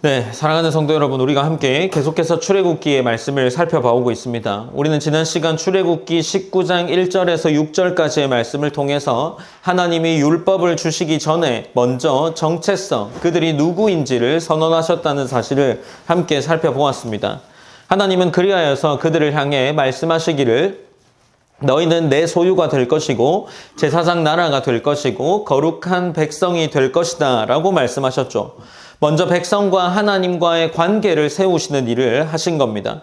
네, 사랑하는 성도 여러분, 우리가 함께 계속해서 출애굽기의 말씀을 살펴봐오고 있습니다. 우리는 지난 시간 출애굽기 19장 1절에서 6절까지의 말씀을 통해서 하나님이 율법을 주시기 전에 먼저 정체성, 그들이 누구인지를 선언하셨다는 사실을 함께 살펴보았습니다. 하나님은 그리하여서 그들을 향해 말씀하시기를 너희는 내 소유가 될 것이고 제사장 나라가 될 것이고 거룩한 백성이 될 것이다 라고 말씀하셨죠. 먼저 백성과 하나님과의 관계를 세우시는 일을 하신 겁니다.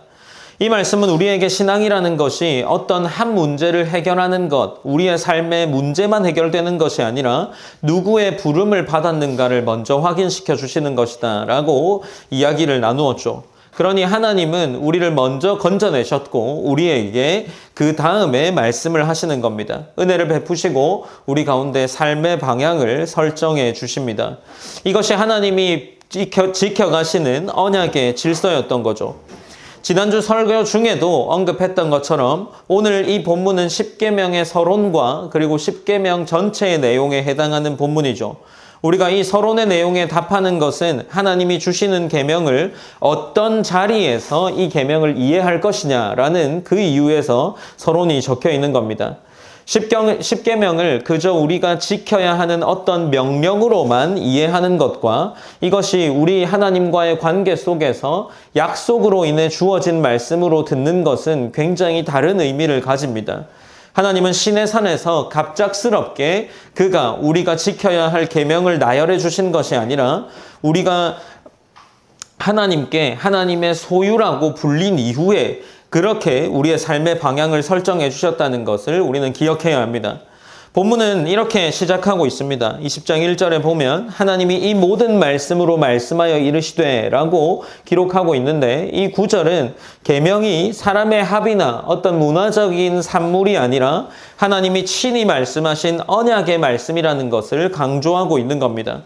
이 말씀은 우리에게 신앙이라는 것이 어떤 한 문제를 해결하는 것, 우리의 삶의 문제만 해결되는 것이 아니라 누구의 부름을 받았는가를 먼저 확인시켜 주시는 것이다 라고 이야기를 나누었죠. 그러니 하나님은 우리를 먼저 건져내셨고 우리에게 그 다음에 말씀을 하시는 겁니다. 은혜를 베푸시고 우리 가운데 삶의 방향을 설정해 주십니다. 이것이 하나님이 지켜가시는 언약의 질서였던 거죠. 지난주 설교 중에도 언급했던 것처럼 오늘 이 본문은 십계명의 서론과 그리고 십계명 전체의 내용에 해당하는 본문이죠. 우리가 이 서론의 내용에 답하는 것은 하나님이 주시는 계명을 어떤 자리에서 이 계명을 이해할 것이냐라는 그 이유에서 서론이 적혀 있는 겁니다. 십계명을 그저 우리가 지켜야 하는 어떤 명령으로만 이해하는 것과 이것이 우리 하나님과의 관계 속에서 약속으로 인해 주어진 말씀으로 듣는 것은 굉장히 다른 의미를 가집니다. 하나님은 시내산에서 갑작스럽게 그가 우리가 지켜야 할 계명을 나열해 주신 것이 아니라 우리가 하나님께 하나님의 소유라고 불린 이후에 그렇게 우리의 삶의 방향을 설정해 주셨다는 것을 우리는 기억해야 합니다. 본문은 이렇게 시작하고 있습니다. 20장 1절에 보면 하나님이 이 모든 말씀으로 말씀하여 이르시되 라고 기록하고 있는데 이 구절은 계명이 사람의 합의나 어떤 문화적인 산물이 아니라 하나님이 친히 말씀하신 언약의 말씀이라는 것을 강조하고 있는 겁니다.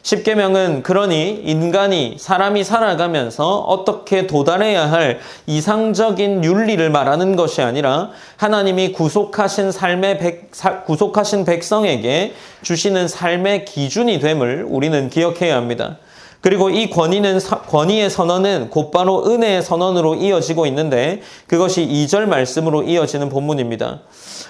십계명은 그러니 사람이 살아가면서 어떻게 도달해야 할 이상적인 윤리를 말하는 것이 아니라 하나님이 구속하신 백성에게 주시는 삶의 기준이 됨을 우리는 기억해야 합니다. 그리고 이 권위의 선언은 곧바로 은혜의 선언으로 이어지고 있는데 그것이 2절 말씀으로 이어지는 본문입니다.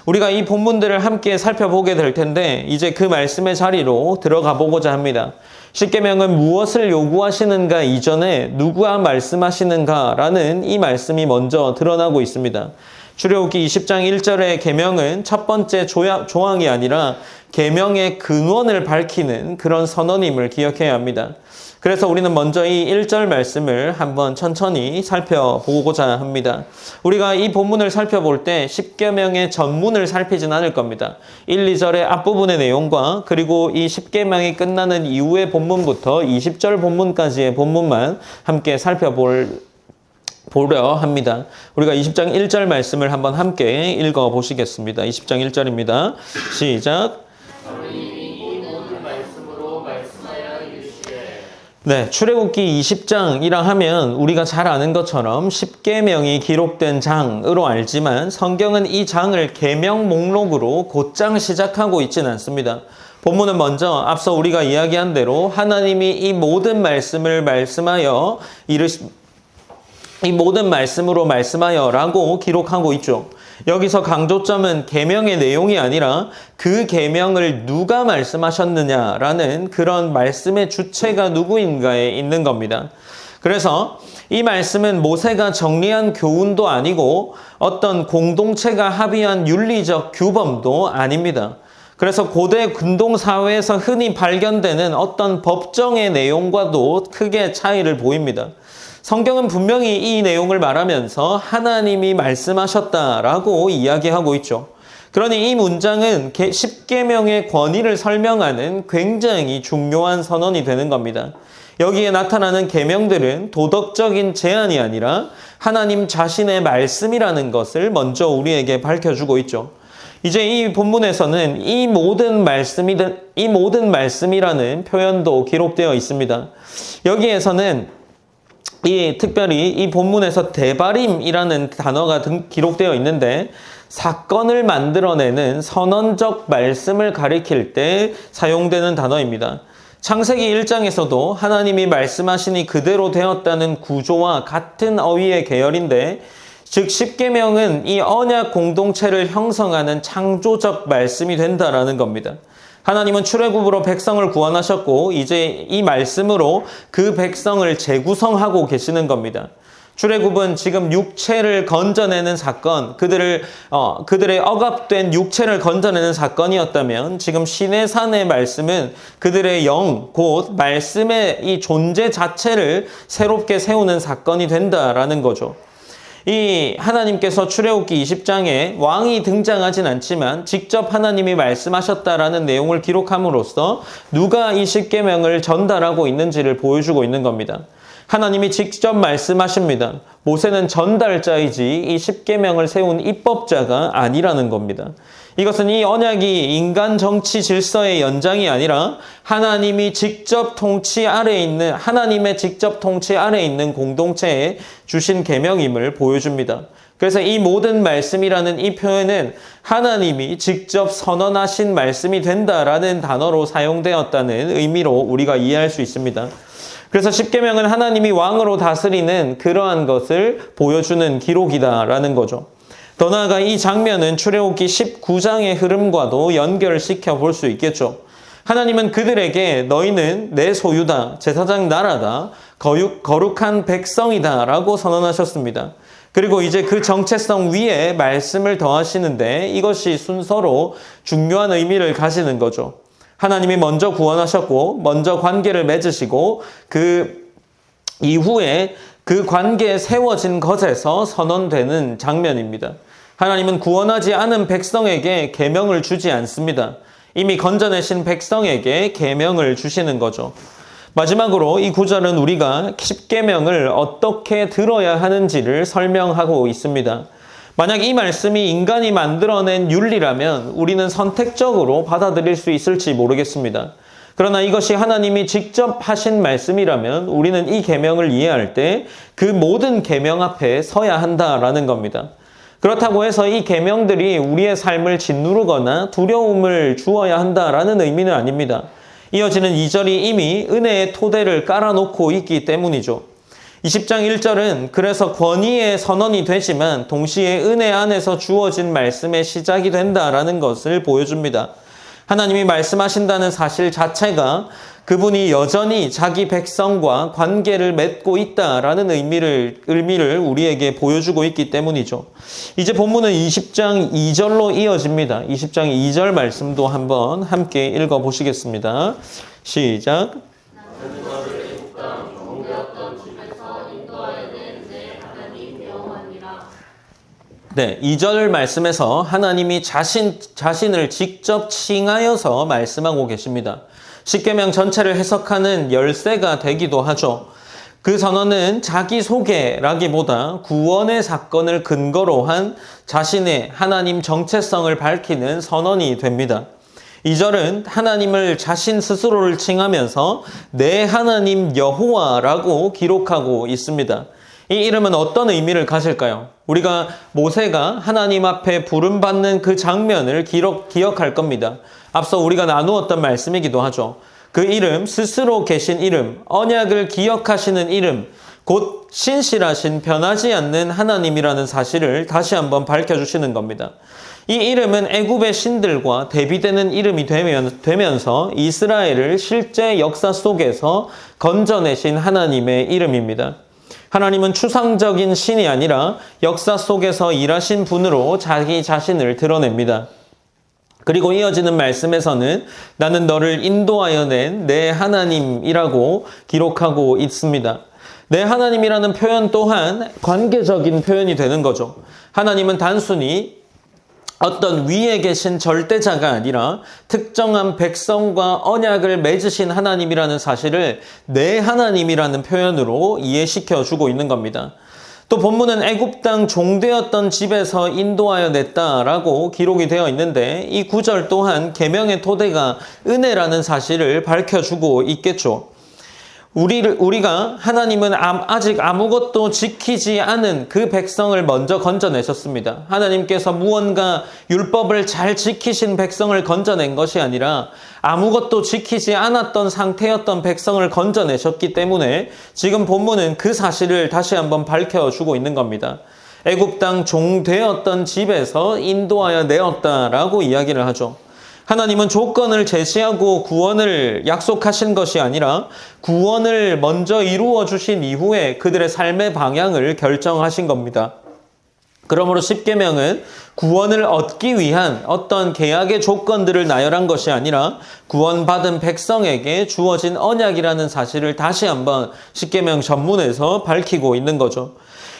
우리가 이 본문들을 함께 살펴보게 될 텐데 이제 그 말씀의 자리로 들어가 보고자 합니다. 십계명은 무엇을 요구하시는가 이전에 누구와 말씀하시는가라는 이 말씀이 먼저 드러나고 있습니다. 출애굽기 20장 1절의 계명은 첫 번째 조항이 아니라 계명의 근원을 밝히는 그런 선언임을 기억해야 합니다. 그래서 우리는 먼저 이 1절 말씀을 한번 천천히 살펴보고자 합니다. 우리가 이 본문을 살펴볼 때 십계명의 전문을 살피진 않을 겁니다. 1, 2절의 앞부분의 내용과 그리고 이 십계명이 끝나는 이후의 본문부터 20절 본문까지의 본문만 함께 보려 합니다. 우리가 20장 1절 말씀을 한번 함께 읽어 보시겠습니다. 20장 1절입니다. 시작. 네, 출애굽기 20장이라 하면 우리가 잘 아는 것처럼 십계명이 기록된 장으로 알지만 성경은 이 장을 계명 목록으로 곧장 시작하고 있지는 않습니다. 본문은 먼저 앞서 우리가 이야기한 대로 하나님이 이 모든 말씀으로 말씀하여라고 기록하고 있죠. 여기서 강조점은 계명의 내용이 아니라 그 계명을 누가 말씀하셨느냐라는 그런 말씀의 주체가 누구인가에 있는 겁니다. 그래서 이 말씀은 모세가 정리한 교훈도 아니고 어떤 공동체가 합의한 윤리적 규범도 아닙니다. 그래서 고대 근동사회에서 흔히 발견되는 어떤 법정의 내용과도 크게 차이를 보입니다. 성경은 분명히 이 내용을 말하면서 하나님이 말씀하셨다라고 이야기하고 있죠. 그러니 이 문장은 십계명의 권위를 설명하는 굉장히 중요한 선언이 되는 겁니다. 여기에 나타나는 계명들은 도덕적인 제한이 아니라 하나님 자신의 말씀이라는 것을 먼저 우리에게 밝혀주고 있죠. 이제 이 본문에서는 이 모든 말씀이라는 표현도 기록되어 있습니다. 여기에서는 특별히 이 본문에서 대바림이라는 단어가 기록되어 있는데 사건을 만들어내는 선언적 말씀을 가리킬 때 사용되는 단어입니다. 창세기 1장에서도 하나님이 말씀하시니 그대로 되었다는 구조와 같은 어휘의 계열인데, 즉 십계명은 이 언약 공동체를 형성하는 창조적 말씀이 된다라는 겁니다. 하나님은 출애굽으로 백성을 구원하셨고 이제 이 말씀으로 그 백성을 재구성하고 계시는 겁니다. 출애굽은 지금 육체를 건져내는 사건, 그들의 억압된 육체를 건져내는 사건이었다면, 지금 시내산의 말씀은 그들의 영, 곧 말씀의 이 존재 자체를 새롭게 세우는 사건이 된다라는 거죠. 이 하나님께서 출애굽기 20장에 왕이 등장하진 않지만 직접 하나님이 말씀하셨다라는 내용을 기록함으로써 누가 이 십계명을 전달하고 있는지를 보여주고 있는 겁니다. 하나님이 직접 말씀하십니다. 모세는 전달자이지 이 십계명을 세운 입법자가 아니라는 겁니다. 이것은 이 언약이 인간 정치 질서의 연장이 아니라 하나님의 직접 통치 아래에 있는 공동체에 주신 계명임을 보여줍니다. 그래서 이 모든 말씀이라는 이 표현은 하나님이 직접 선언하신 말씀이 된다라는 단어로 사용되었다는 의미로 우리가 이해할 수 있습니다. 그래서 십계명은 하나님이 왕으로 다스리는 그러한 것을 보여주는 기록이다라는 거죠. 더 나아가 이 장면은 출애굽기 19장의 흐름과도 연결시켜 볼 수 있겠죠. 하나님은 그들에게 너희는 내 소유다, 제사장 나라다, 거룩한 백성이다 라고 선언하셨습니다. 그리고 이제 그 정체성 위에 말씀을 더하시는데 이것이 순서로 중요한 의미를 가지는 거죠. 하나님이 먼저 구원하셨고 먼저 관계를 맺으시고 그 이후에 그 관계에 세워진 것에서 선언되는 장면입니다. 하나님은 구원하지 않은 백성에게 계명을 주지 않습니다. 이미 건져내신 백성에게 계명을 주시는 거죠. 마지막으로 이 구절은 우리가 십계명을 어떻게 들어야 하는지를 설명하고 있습니다. 만약 이 말씀이 인간이 만들어낸 윤리라면 우리는 선택적으로 받아들일 수 있을지 모르겠습니다. 그러나 이것이 하나님이 직접 하신 말씀이라면 우리는 이 계명을 이해할 때 그 모든 계명 앞에 서야 한다라는 겁니다. 그렇다고 해서 이 계명들이 우리의 삶을 짓누르거나 두려움을 주어야 한다라는 의미는 아닙니다. 이어지는 2절이 이미 은혜의 토대를 깔아놓고 있기 때문이죠. 20장 1절은 그래서 권위의 선언이 되지만 동시에 은혜 안에서 주어진 말씀의 시작이 된다라는 것을 보여줍니다. 하나님이 말씀하신다는 사실 자체가 그분이 여전히 자기 백성과 관계를 맺고 있다라는 의미를 우리에게 보여주고 있기 때문이죠. 이제 본문은 20장 2절로 이어집니다. 20장 2절 말씀도 한번 함께 읽어보시겠습니다. 시작. 네, 2절 말씀에서 하나님이 자신을 직접 칭하여서 말씀하고 계십니다. 십계명 전체를 해석하는 열쇠가 되기도 하죠. 그 선언은 자기소개라기보다 구원의 사건을 근거로 한 자신의 하나님 정체성을 밝히는 선언이 됩니다. 2절은 하나님을 자신 스스로를 칭하면서 내 하나님 여호와라고 기록하고 있습니다. 이 이름은 어떤 의미를 가질까요? 우리가 모세가 하나님 앞에 부름받는 그 장면을 기억할 겁니다. 앞서 우리가 나누었던 말씀이기도 하죠. 그 이름, 스스로 계신 이름, 언약을 기억하시는 이름, 곧 신실하신 변하지 않는 하나님이라는 사실을 다시 한번 밝혀주시는 겁니다. 이 이름은 애굽의 신들과 대비되는 이름이 되면서 이스라엘을 실제 역사 속에서 건져내신 하나님의 이름입니다. 하나님은 추상적인 신이 아니라 역사 속에서 일하신 분으로 자기 자신을 드러냅니다. 그리고 이어지는 말씀에서는 나는 너를 인도하여 낸 내 하나님이라고 기록하고 있습니다. 내 하나님이라는 표현 또한 관계적인 표현이 되는 거죠. 하나님은 단순히 어떤 위에 계신 절대자가 아니라 특정한 백성과 언약을 맺으신 하나님이라는 사실을 내 하나님이라는 표현으로 이해시켜 주고 있는 겁니다. 또 본문은 애굽 땅 종되었던 집에서 인도하여 냈다라고 기록이 되어 있는데 이 구절 또한 계명의 토대가 은혜라는 사실을 밝혀주고 있겠죠. 우리가 하나님은 아직 아무것도 지키지 않은 그 백성을 먼저 건져내셨습니다. 하나님께서 무언가 율법을 잘 지키신 백성을 건져낸 것이 아니라 아무것도 지키지 않았던 상태였던 백성을 건져내셨기 때문에 지금 본문은 그 사실을 다시 한번 밝혀주고 있는 겁니다. 애굽 땅 종되었던 집에서 인도하여 내었다라고 이야기를 하죠. 하나님은 조건을 제시하고 구원을 약속하신 것이 아니라 구원을 먼저 이루어 주신 이후에 그들의 삶의 방향을 결정하신 겁니다. 그러므로 십계명은 구원을 얻기 위한 어떤 계약의 조건들을 나열한 것이 아니라 구원받은 백성에게 주어진 언약이라는 사실을 다시 한번 십계명 전문에서 밝히고 있는 거죠.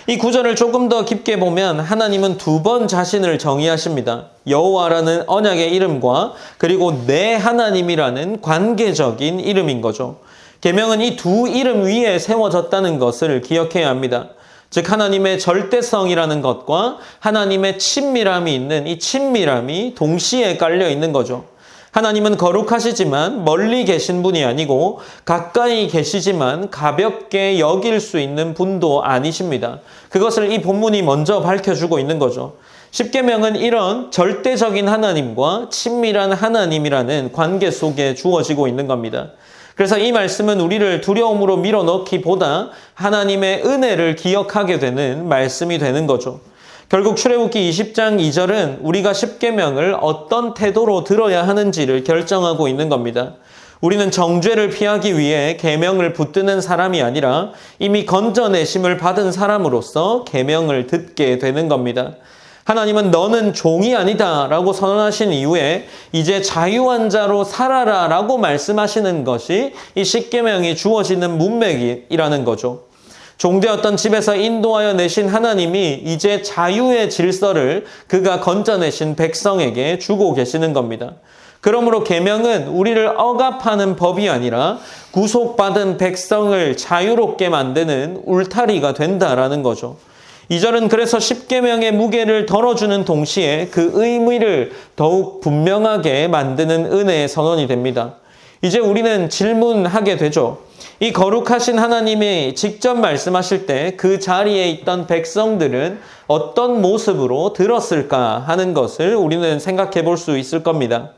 이 구절을 조금 더 깊게 보면 하나님은 두 번 자신을 정의하십니다. 여호와라는 언약의 이름과 그리고 내 하나님이라는 관계적인 이름인 거죠. 계명은 이 두 이름 위에 세워졌다는 것을 기억해야 합니다. 즉 하나님의 절대성이라는 것과 하나님의 친밀함이 있는 이 친밀함이 동시에 깔려 있는 거죠. 하나님은 거룩하시지만 멀리 계신 분이 아니고 가까이 계시지만 가볍게 여길 수 있는 분도 아니십니다. 그것을 이 본문이 먼저 밝혀주고 있는 거죠. 십계명은 이런 절대적인 하나님과 친밀한 하나님이라는 관계 속에 주어지고 있는 겁니다. 그래서 이 말씀은 우리를 두려움으로 밀어넣기보다 하나님의 은혜를 기억하게 되는 말씀이 되는 거죠. 결국 출애굽기 20장 2절은 우리가 십계명을 어떤 태도로 들어야 하는지를 결정하고 있는 겁니다. 우리는 정죄를 피하기 위해 계명을 붙드는 사람이 아니라 이미 건져내심을 받은 사람으로서 계명을 듣게 되는 겁니다. 하나님은 너는 종이 아니다 라고 선언하신 이후에 이제 자유한 자로 살아라 라고 말씀하시는 것이 이 십계명이 주어지는 문맥이라는 거죠. 종되었던 집에서 인도하여 내신 하나님이 이제 자유의 질서를 그가 건져내신 백성에게 주고 계시는 겁니다. 그러므로 계명은 우리를 억압하는 법이 아니라 구속받은 백성을 자유롭게 만드는 울타리가 된다라는 거죠. 이 절은 그래서 십계명의 무게를 덜어주는 동시에 그 의미를 더욱 분명하게 만드는 은혜의 선언이 됩니다. 이제 우리는 질문하게 되죠. 이 거룩하신 하나님이 직접 말씀하실 때 그 자리에 있던 백성들은 어떤 모습으로 들었을까 하는 것을 우리는 생각해 볼 수 있을 겁니다.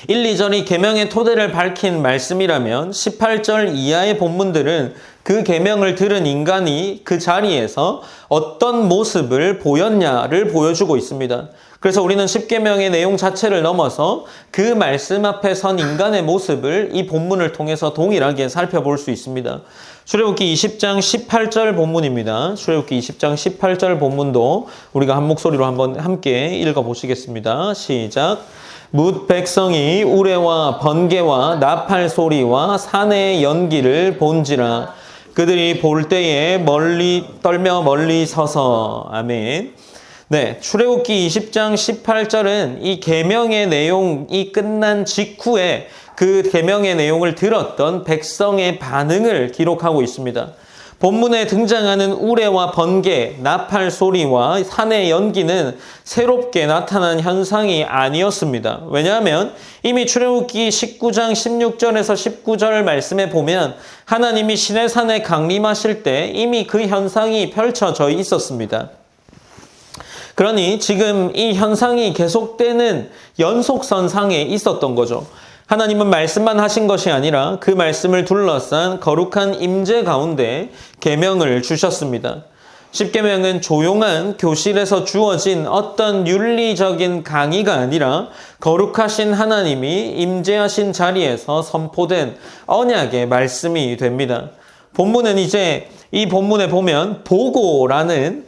1, 2절이 계명의 토대를 밝힌 말씀이라면 18절 이하의 본문들은 그 계명을 들은 인간이 그 자리에서 어떤 모습을 보였냐를 보여주고 있습니다. 그래서 우리는 십계명의 내용 자체를 넘어서 그 말씀 앞에 선 인간의 모습을 이 본문을 통해서 동일하게 살펴볼 수 있습니다. 출애굽기 20장 18절 본문입니다. 출애굽기 20장 18절 본문도 우리가 한 목소리로 한번 함께 읽어보시겠습니다. 시작. 뭇 백성이 우레와 번개와 나팔 소리와 산의 연기를 본지라 그들이 볼 때에 떨며 멀리 서서. 아멘. 네, 출애굽기 20장 18절은 이 계명의 내용이 끝난 직후에 그 계명의 내용을 들었던 백성의 반응을 기록하고 있습니다. 본문에 등장하는 우레와 번개, 나팔 소리와 산의 연기는 새롭게 나타난 현상이 아니었습니다. 왜냐하면 이미 출애굽기 19장 16절에서 19절 말씀에 보면 하나님이 시내산에 강림하실 때 이미 그 현상이 펼쳐져 있었습니다. 그러니 지금 이 현상이 계속되는 연속선상에 있었던 거죠. 하나님은 말씀만 하신 것이 아니라 그 말씀을 둘러싼 거룩한 임재 가운데 계명을 주셨습니다. 십계명은 조용한 교실에서 주어진 어떤 윤리적인 강의가 아니라 거룩하신 하나님이 임재하신 자리에서 선포된 언약의 말씀이 됩니다. 본문은 이제 이 본문에 보면 보고라는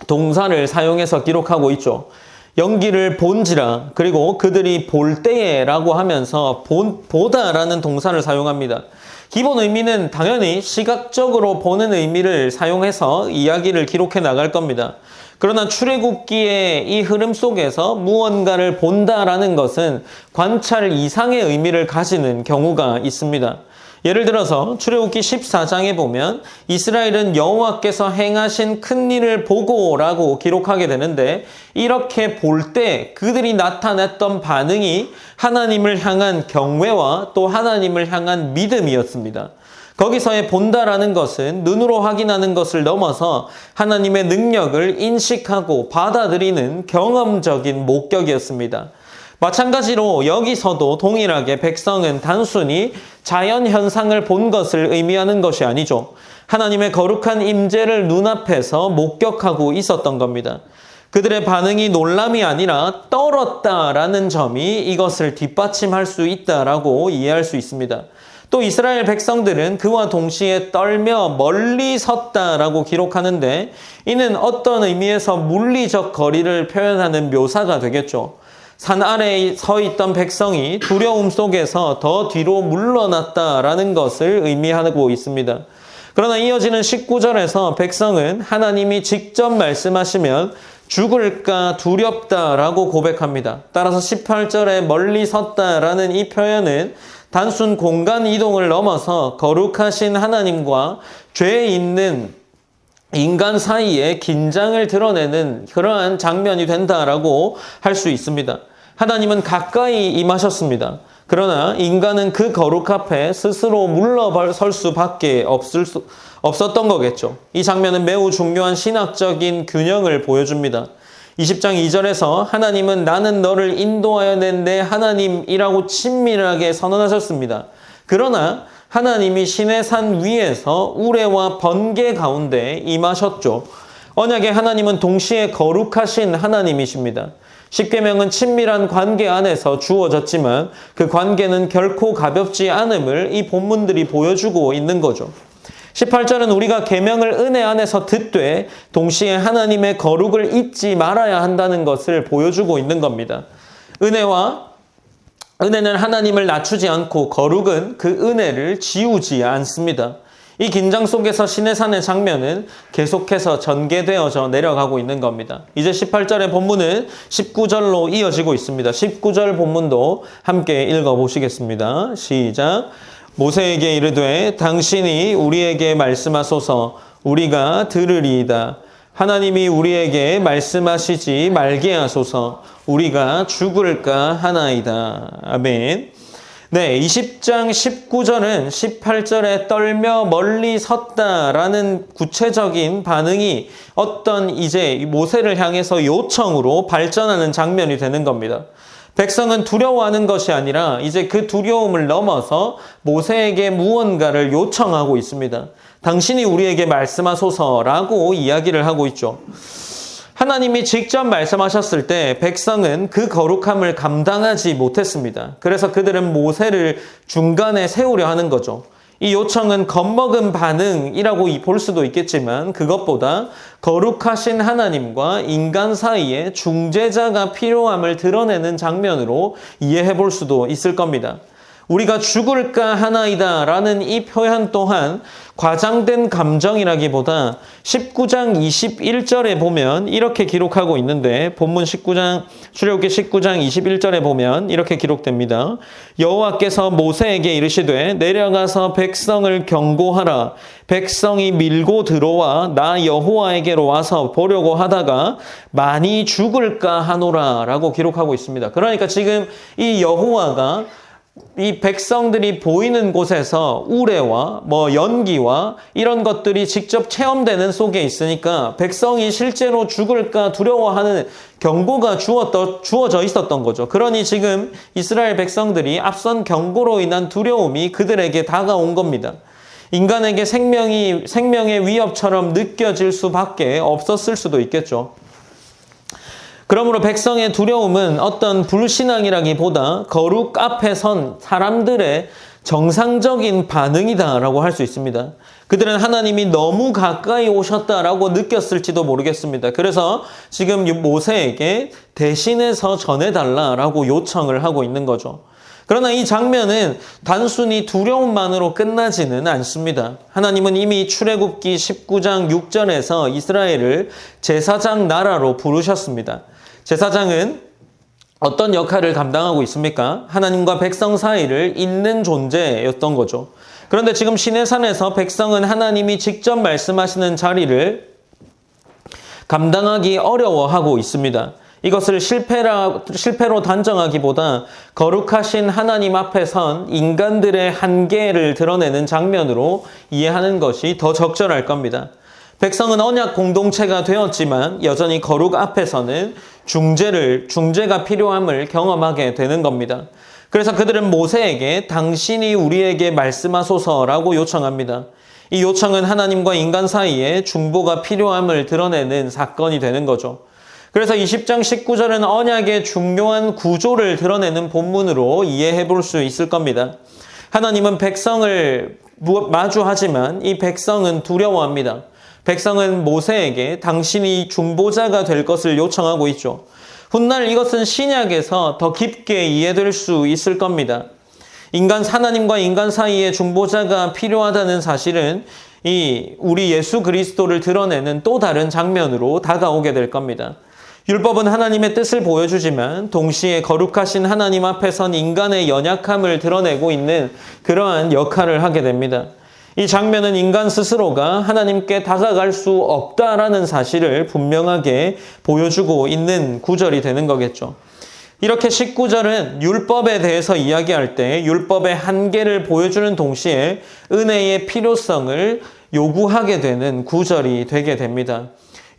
동사를 사용해서 기록하고 있죠. 연기를 본지라, 그리고 그들이 볼 때에 라고 하면서 보다라는 동사를 사용합니다. 기본 의미는 당연히 시각적으로 보는 의미를 사용해서 이야기를 기록해 나갈 겁니다. 그러나 출애굽기의 이 흐름 속에서 무언가를 본다라는 것은 관찰 이상의 의미를 가지는 경우가 있습니다. 예를 들어서 출애굽기 14장에 보면 이스라엘은 여호와께서 행하신 큰 일을 보고라고 기록하게 되는데, 이렇게 볼 때 그들이 나타냈던 반응이 하나님을 향한 경외와 또 하나님을 향한 믿음이었습니다. 거기서의 본다라는 것은 눈으로 확인하는 것을 넘어서 하나님의 능력을 인식하고 받아들이는 경험적인 목격이었습니다. 마찬가지로 여기서도 동일하게 백성은 단순히 자연 현상을 본 것을 의미하는 것이 아니죠. 하나님의 거룩한 임재를 눈앞에서 목격하고 있었던 겁니다. 그들의 반응이 놀람이 아니라 떨었다라는 점이 이것을 뒷받침할 수 있다라고 이해할 수 있습니다. 또 이스라엘 백성들은 그와 동시에 떨며 멀리 섰다라고 기록하는데, 이는 어떤 의미에서 물리적 거리를 표현하는 묘사가 되겠죠. 산 아래에 서 있던 백성이 두려움 속에서 더 뒤로 물러났다라는 것을 의미하고 있습니다. 그러나 이어지는 19절에서 백성은 하나님이 직접 말씀하시면 죽을까 두렵다라고 고백합니다. 따라서 18절에 멀리 섰다라는 이 표현은 단순 공간 이동을 넘어서 거룩하신 하나님과 죄 있는 인간 사이에 긴장을 드러내는 그러한 장면이 된다라고 할 수 있습니다. 하나님은 가까이 임하셨습니다. 그러나 인간은 그 거룩 앞에 스스로 물러설 수밖에 없었던 거겠죠. 이 장면은 매우 중요한 신학적인 균형을 보여줍니다. 20장 2절에서 하나님은 나는 너를 인도하여 낸 내 하나님이라고 친밀하게 선언하셨습니다. 그러나 하나님이 시내산 위에서 우레와 번개 가운데 임하셨죠. 언약의 하나님은 동시에 거룩하신 하나님이십니다. 십계명은 친밀한 관계 안에서 주어졌지만 그 관계는 결코 가볍지 않음을 이 본문들이 보여주고 있는 거죠. 18절은 우리가 계명을 은혜 안에서 듣되 동시에 하나님의 거룩을 잊지 말아야 한다는 것을 보여주고 있는 겁니다. 은혜는 하나님을 낮추지 않고 거룩은 그 은혜를 지우지 않습니다. 이 긴장 속에서 시내산의 장면은 계속해서 전개되어져 내려가고 있는 겁니다. 이제 18절의 본문은 19절로 이어지고 있습니다. 19절 본문도 함께 읽어보시겠습니다. 시작. 모세에게 이르되 당신이 우리에게 말씀하소서 우리가 들으리이다. 하나님이 우리에게 말씀하시지 말게 하소서 우리가 죽을까 하나이다. 아멘. 네, 20장 19절은 18절에 떨며 멀리 섰다라는 구체적인 반응이 어떤 이제 모세를 향해서 요청으로 발전하는 장면이 되는 겁니다. 백성은 두려워하는 것이 아니라 이제 그 두려움을 넘어서 모세에게 무언가를 요청하고 있습니다. 당신이 우리에게 말씀하소서라고 이야기를 하고 있죠. 하나님이 직접 말씀하셨을 때 백성은 그 거룩함을 감당하지 못했습니다. 그래서 그들은 모세를 중간에 세우려 하는 거죠. 이 요청은 겁먹은 반응이라고 볼 수도 있겠지만 그것보다 거룩하신 하나님과 인간 사이에 중재자가 필요함을 드러내는 장면으로 이해해 볼 수도 있을 겁니다. 우리가 죽을까 하나이다 라는 이 표현 또한 과장된 감정이라기보다 19장 21절에 보면 이렇게 기록하고 있는데, 본문 19장, 출애굽기 19장 21절에 보면 이렇게 기록됩니다. 여호와께서 모세에게 이르시되 내려가서 백성을 경고하라. 백성이 밀고 들어와 나 여호와에게로 와서 보려고 하다가 많이 죽을까 하노라 라고 기록하고 있습니다. 그러니까 지금 이 여호와가 이 백성들이 보이는 곳에서 우레와 연기와 이런 것들이 직접 체험되는 속에 있으니까 백성이 실제로 죽을까 두려워하는 경고가 주어져 있었던 거죠. 그러니 지금 이스라엘 백성들이 앞선 경고로 인한 두려움이 그들에게 다가온 겁니다. 인간에게 생명의 위협처럼 느껴질 수밖에 없었을 수도 있겠죠. 그러므로 백성의 두려움은 어떤 불신앙이라기보다 거룩 앞에 선 사람들의 정상적인 반응이다라고 할 수 있습니다. 그들은 하나님이 너무 가까이 오셨다라고 느꼈을지도 모르겠습니다. 그래서 지금 모세에게 대신해서 전해달라라고 요청을 하고 있는 거죠. 그러나 이 장면은 단순히 두려움만으로 끝나지는 않습니다. 하나님은 이미 출애굽기 19장 6절에서 이스라엘을 제사장 나라로 부르셨습니다. 제사장은 어떤 역할을 감당하고 있습니까? 하나님과 백성 사이를 잇는 존재였던 거죠. 그런데 지금 시내산에서 백성은 하나님이 직접 말씀하시는 자리를 감당하기 어려워하고 있습니다. 이것을 실패로 단정하기보다 거룩하신 하나님 앞에 선 인간들의 한계를 드러내는 장면으로 이해하는 것이 더 적절할 겁니다. 백성은 언약 공동체가 되었지만 여전히 거룩 앞에서는 중재가 필요함을 경험하게 되는 겁니다. 그래서 그들은 모세에게 당신이 우리에게 말씀하소서라고 요청합니다. 이 요청은 하나님과 인간 사이에 중보가 필요함을 드러내는 사건이 되는 거죠. 그래서 20장 19절은 언약의 중요한 구조를 드러내는 본문으로 이해해 볼 수 있을 겁니다. 하나님은 백성을 마주하지만 이 백성은 두려워합니다. 백성은 모세에게 당신이 중보자가 될 것을 요청하고 있죠. 훗날 이것은 신약에서 더 깊게 이해될 수 있을 겁니다. 하나님과 인간 사이에 중보자가 필요하다는 사실은 우리 예수 그리스도를 드러내는 또 다른 장면으로 다가오게 될 겁니다. 율법은 하나님의 뜻을 보여주지만 동시에 거룩하신 하나님 앞에 선 인간의 연약함을 드러내고 있는 그러한 역할을 하게 됩니다. 이 장면은 인간 스스로가 하나님께 다가갈 수 없다라는 사실을 분명하게 보여주고 있는 구절이 되는 거겠죠. 이렇게 19절은 율법에 대해서 이야기할 때 율법의 한계를 보여주는 동시에 은혜의 필요성을 요구하게 되는 구절이 되게 됩니다.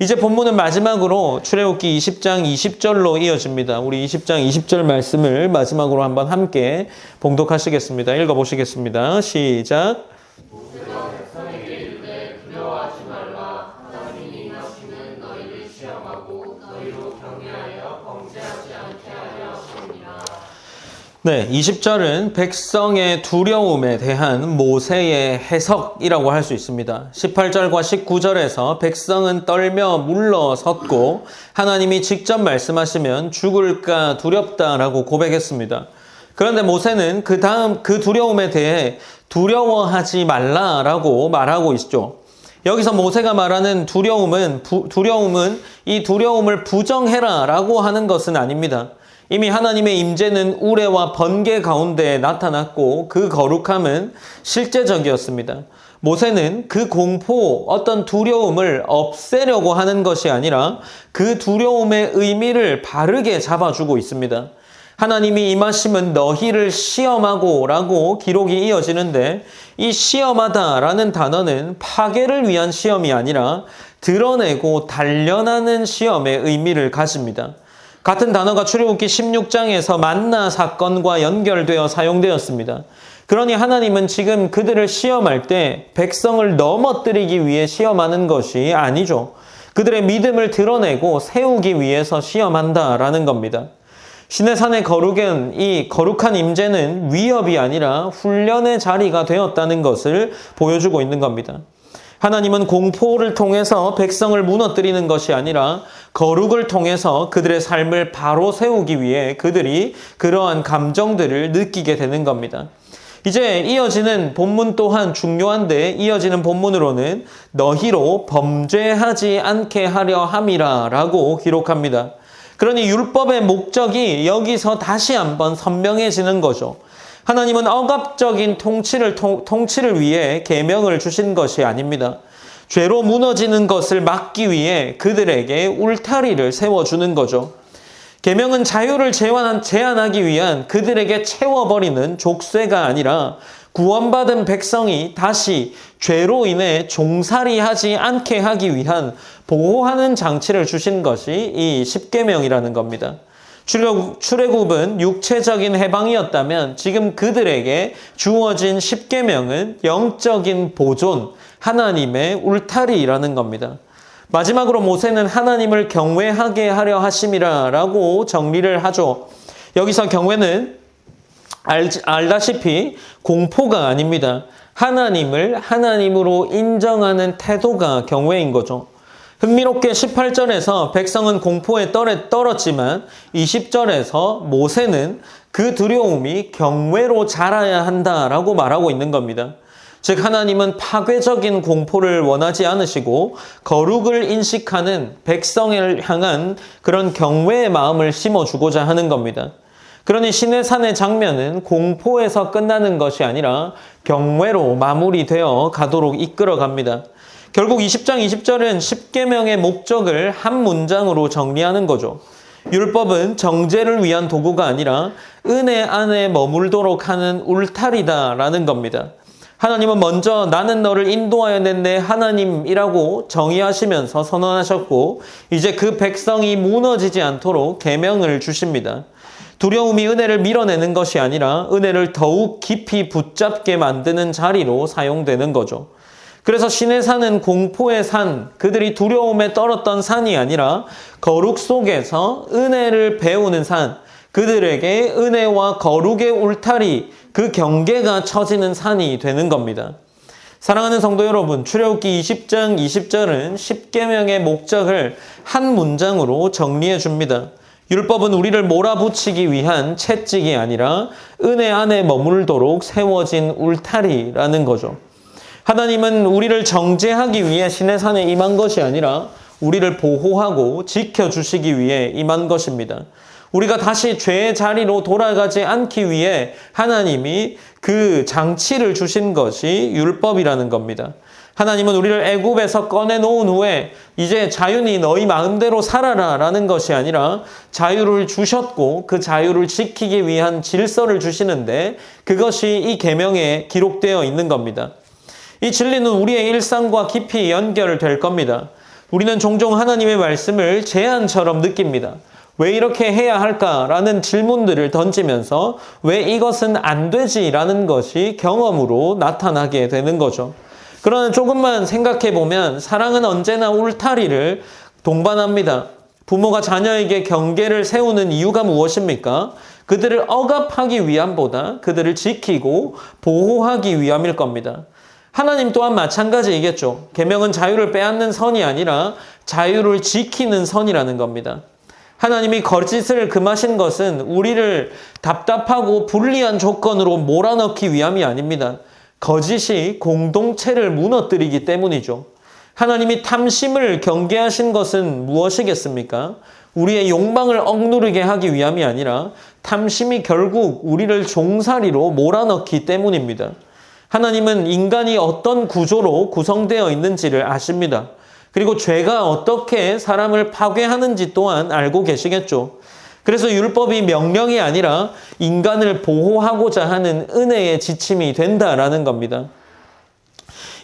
이제 본문은 마지막으로 출애굽기 20장 20절로 이어집니다. 우리 20장 20절 말씀을 마지막으로 한번 함께 봉독하시겠습니다. 읽어보시겠습니다. 시작. 모세가 백성에게 이르되 두려워하지 말라. 하나님이 임하시는 너희를 시험하고 너희로 경외하여 범죄하지 않게 하려 하심이니라. 네, 20절은 백성의 두려움에 대한 모세의 해석이라고 할 수 있습니다. 18절과 19절에서 백성은 떨며 물러섰고 하나님이 직접 말씀하시면 죽을까 두렵다라고 고백했습니다. 그런데 모세는 그 두려움에 대해 두려워하지 말라라고 말하고 있죠. 여기서 모세가 말하는 두려움은 이 두려움을 부정해라라고 하는 것은 아닙니다. 이미 하나님의 임재는 우레와 번개 가운데 나타났고 그 거룩함은 실제적이었습니다. 모세는 그 공포, 어떤 두려움을 없애려고 하는 것이 아니라 그 두려움의 의미를 바르게 잡아주고 있습니다. 하나님이 임하심은 너희를 시험하고 라고 기록이 이어지는데 이 시험하다라는 단어는 파괴를 위한 시험이 아니라 드러내고 단련하는 시험의 의미를 가집니다. 같은 단어가 출애굽기 16장에서 만나 사건과 연결되어 사용되었습니다. 그러니 하나님은 지금 그들을 시험할 때 백성을 넘어뜨리기 위해 시험하는 것이 아니죠. 그들의 믿음을 드러내고 세우기 위해서 시험한다라는 겁니다. 시내산의 거룩은 이 거룩한 임재는 위협이 아니라 훈련의 자리가 되었다는 것을 보여주고 있는 겁니다. 하나님은 공포를 통해서 백성을 무너뜨리는 것이 아니라 거룩을 통해서 그들의 삶을 바로 세우기 위해 그들이 그러한 감정들을 느끼게 되는 겁니다. 이제 이어지는 본문 또한 중요한데 이어지는 본문으로는 너희로 범죄하지 않게 하려 함이라 라고 기록합니다. 그러니 율법의 목적이 여기서 다시 한번 선명해지는 거죠. 하나님은 억압적인 통치를 위해 계명을 주신 것이 아닙니다. 죄로 무너지는 것을 막기 위해 그들에게 울타리를 세워주는 거죠. 계명은 자유를 제한하기 위한 그들에게 채워버리는 족쇄가 아니라 구원받은 백성이 다시 죄로 인해 종살이하지 않게 하기 위한 보호하는 장치를 주신 것이 이 십계명이라는 겁니다. 출애굽은 육체적인 해방이었다면 지금 그들에게 주어진 십계명은 영적인 보존, 하나님의 울타리라는 겁니다. 마지막으로 모세는 하나님을 경외하게 하려 하심이라라고 정리를 하죠. 여기서 경외는 알다시피 공포가 아닙니다. 하나님을 하나님으로 인정하는 태도가 경외인 거죠. 흥미롭게 18절에서 백성은 공포에 떨었지만 20절에서 모세는 그 두려움이 경외로 자라야 한다라고 말하고 있는 겁니다. 즉 하나님은 파괴적인 공포를 원하지 않으시고 거룩을 인식하는 백성을 향한 그런 경외의 마음을 심어주고자 하는 겁니다. 그러니 시내산의 장면은 공포에서 끝나는 것이 아니라 경외로 마무리되어 가도록 이끌어 갑니다. 결국 20장 20절은 10계명의 목적을 한 문장으로 정리하는 거죠. 율법은 정죄를 위한 도구가 아니라 은혜 안에 머물도록 하는 울타리다라는 겁니다. 하나님은 먼저 나는 너를 인도하여 낸 내 하나님이라고 정의하시면서 선언하셨고 이제 그 백성이 무너지지 않도록 계명을 주십니다. 두려움이 은혜를 밀어내는 것이 아니라 은혜를 더욱 깊이 붙잡게 만드는 자리로 사용되는 거죠. 그래서 시내산은 공포의 산, 그들이 두려움에 떨었던 산이 아니라 거룩 속에서 은혜를 배우는 산, 그들에게 은혜와 거룩의 울타리, 그 경계가 쳐지는 산이 되는 겁니다. 사랑하는 성도 여러분, 출애굽기 20장 20절은 10계명의 목적을 한 문장으로 정리해 줍니다. 율법은 우리를 몰아붙이기 위한 채찍이 아니라 은혜 안에 머물도록 세워진 울타리라는 거죠. 하나님은 우리를 정죄하기 위해 시내산에 임한 것이 아니라 우리를 보호하고 지켜주시기 위해 임한 것입니다. 우리가 다시 죄의 자리로 돌아가지 않기 위해 하나님이 그 장치를 주신 것이 율법이라는 겁니다. 하나님은 우리를 애굽에서 꺼내놓은 후에 이제 자유니 너희 마음대로 살아라 라는 것이 아니라 자유를 주셨고 그 자유를 지키기 위한 질서를 주시는데 그것이 이 계명에 기록되어 있는 겁니다. 이 진리는 우리의 일상과 깊이 연결될 겁니다. 우리는 종종 하나님의 말씀을 제안처럼 느낍니다. 왜 이렇게 해야 할까라는 질문들을 던지면서 왜 이것은 안 되지라는 것이 경험으로 나타나게 되는 거죠. 그러나 조금만 생각해 보면 사랑은 언제나 울타리를 동반합니다. 부모가 자녀에게 경계를 세우는 이유가 무엇입니까? 그들을 억압하기 위함보다 그들을 지키고 보호하기 위함일 겁니다. 하나님 또한 마찬가지이겠죠. 계명은 자유를 빼앗는 선이 아니라 자유를 지키는 선이라는 겁니다. 하나님이 거짓을 금하신 것은 우리를 답답하고 불리한 조건으로 몰아넣기 위함이 아닙니다. 거짓이 공동체를 무너뜨리기 때문이죠. 하나님이 탐심을 경계하신 것은 무엇이겠습니까? 우리의 욕망을 억누르게 하기 위함이 아니라 탐심이 결국 우리를 종살이로 몰아넣기 때문입니다. 하나님은 인간이 어떤 구조로 구성되어 있는지를 아십니다. 그리고 죄가 어떻게 사람을 파괴하는지 또한 알고 계시겠죠. 그래서 율법이 명령이 아니라 인간을 보호하고자 하는 은혜의 지침이 된다라는 겁니다.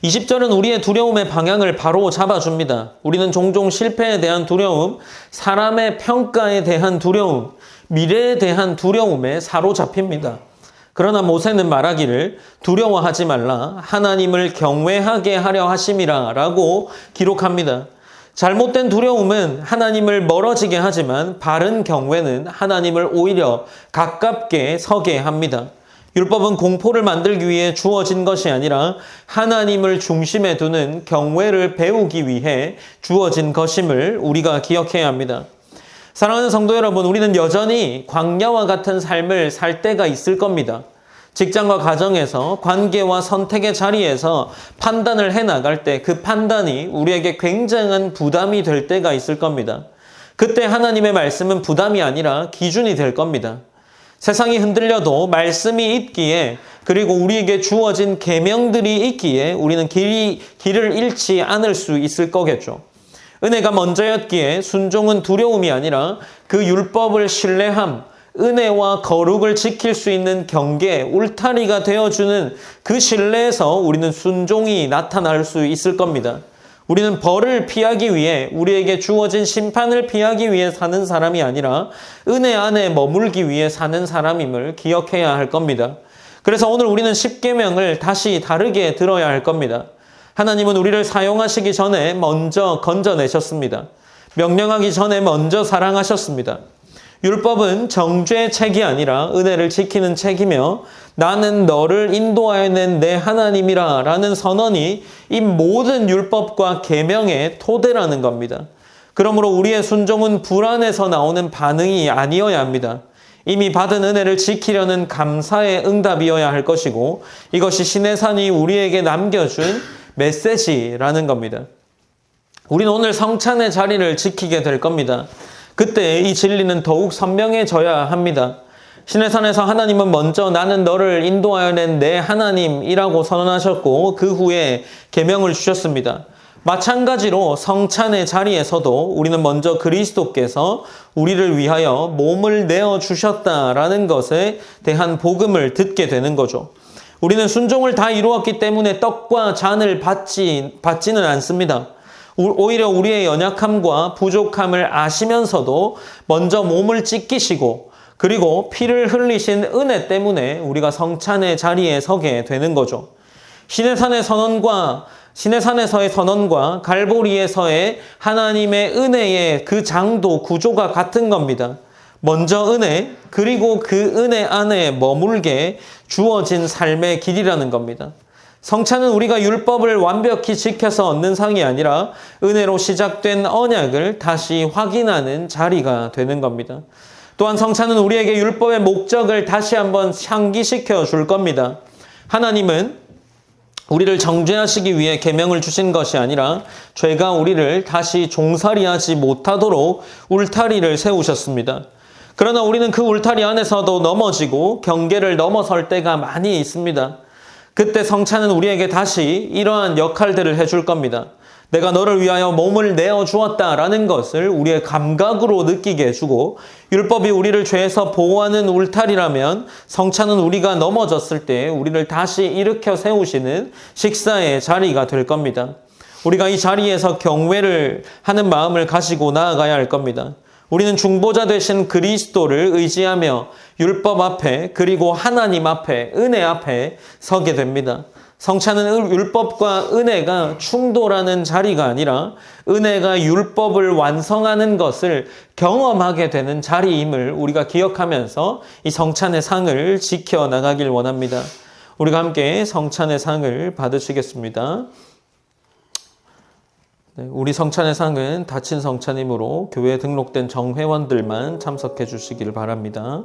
20절은 우리의 두려움의 방향을 바로 잡아줍니다. 우리는 종종 실패에 대한 두려움, 사람의 평가에 대한 두려움, 미래에 대한 두려움에 사로잡힙니다. 그러나 모세는 말하기를 두려워하지 말라 하나님을 경외하게 하려 하심이라 라고 기록합니다. 잘못된 두려움은 하나님을 멀어지게 하지만 바른 경외는 하나님을 오히려 가깝게 서게 합니다. 율법은 공포를 만들기 위해 주어진 것이 아니라 하나님을 중심에 두는 경외를 배우기 위해 주어진 것임을 우리가 기억해야 합니다. 사랑하는 성도 여러분, 우리는 여전히 광야와 같은 삶을 살 때가 있을 겁니다. 직장과 가정에서 관계와 선택의 자리에서 판단을 해나갈 때 그 판단이 우리에게 굉장한 부담이 될 때가 있을 겁니다. 그때 하나님의 말씀은 부담이 아니라 기준이 될 겁니다. 세상이 흔들려도 말씀이 있기에 그리고 우리에게 주어진 계명들이 있기에 우리는 길을 잃지 않을 수 있을 거겠죠. 은혜가 먼저였기에 순종은 두려움이 아니라 그 율법을 신뢰함, 은혜와 거룩을 지킬 수 있는 경계, 울타리가 되어주는 그 신뢰에서 우리는 순종이 나타날 수 있을 겁니다. 우리는 벌을 피하기 위해 우리에게 주어진 심판을 피하기 위해 사는 사람이 아니라 은혜 안에 머물기 위해 사는 사람임을 기억해야 할 겁니다. 그래서 오늘 우리는 10계명을 다시 다르게 들어야 할 겁니다. 하나님은 우리를 사용하시기 전에 먼저 건져내셨습니다. 명령하기 전에 먼저 사랑하셨습니다. 율법은 정죄의 책이 아니라 은혜를 지키는 책이며 나는 너를 인도하여 낸 내 하나님이라 라는 선언이 이 모든 율법과 계명의 토대라는 겁니다. 그러므로 우리의 순종은 불안에서 나오는 반응이 아니어야 합니다. 이미 받은 은혜를 지키려는 감사의 응답이어야 할 것이고 이것이 시내산이 우리에게 남겨준 메시지라는 겁니다. 우리는 오늘 성찬의 자리를 지키게 될 겁니다. 그때 이 진리는 더욱 선명해져야 합니다. 신의 산에서 하나님은 먼저 나는 너를 인도하여 낸 내 하나님이라고 선언하셨고 그 후에 계명을 주셨습니다. 마찬가지로 성찬의 자리에서도 우리는 먼저 그리스도께서 우리를 위하여 몸을 내어 주셨다라는 것에 대한 복음을 듣게 되는 거죠. 우리는 순종을 다 이루었기 때문에 떡과 잔을 받지는 않습니다. 오히려 우리의 연약함과 부족함을 아시면서도 먼저 몸을 찢기시고 그리고 피를 흘리신 은혜 때문에 우리가 성찬의 자리에 서게 되는 거죠. 신의 산에서의 선언과 갈보리에서의 하나님의 은혜의 그 장도 구조가 같은 겁니다. 먼저 은혜, 그리고 그 은혜 안에 머물게 주어진 삶의 길이라는 겁니다. 성찬은 우리가 율법을 완벽히 지켜서 얻는 상이 아니라 은혜로 시작된 언약을 다시 확인하는 자리가 되는 겁니다. 또한 성찬은 우리에게 율법의 목적을 다시 한번 상기시켜 줄 겁니다. 하나님은 우리를 정죄하시기 위해 계명을 주신 것이 아니라 죄가 우리를 다시 종살이하지 못하도록 울타리를 세우셨습니다. 그러나 우리는 그 울타리 안에서도 넘어지고 경계를 넘어설 때가 많이 있습니다. 그때 성찬은 우리에게 다시 이러한 역할들을 해줄 겁니다. 내가 너를 위하여 몸을 내어 주었다라는 것을 우리의 감각으로 느끼게 해주고, 율법이 우리를 죄에서 보호하는 울타리라면 성찬은 우리가 넘어졌을 때 우리를 다시 일으켜 세우시는 식사의 자리가 될 겁니다. 우리가 이 자리에서 경외를 하는 마음을 가지고 나아가야 할 겁니다. 우리는 중보자 되신 그리스도를 의지하며 율법 앞에, 그리고 하나님 앞에, 은혜 앞에 서게 됩니다. 성찬은 율법과 은혜가 충돌하는 자리가 아니라 은혜가 율법을 완성하는 것을 경험하게 되는 자리임을 우리가 기억하면서 이 성찬의 상을 지켜나가길 원합니다. 우리가 함께 성찬의 상을 받으시겠습니다. 우리 성찬의 상은 닫힌 성찬이므로 교회에 등록된 정회원들만 참석해 주시길 바랍니다.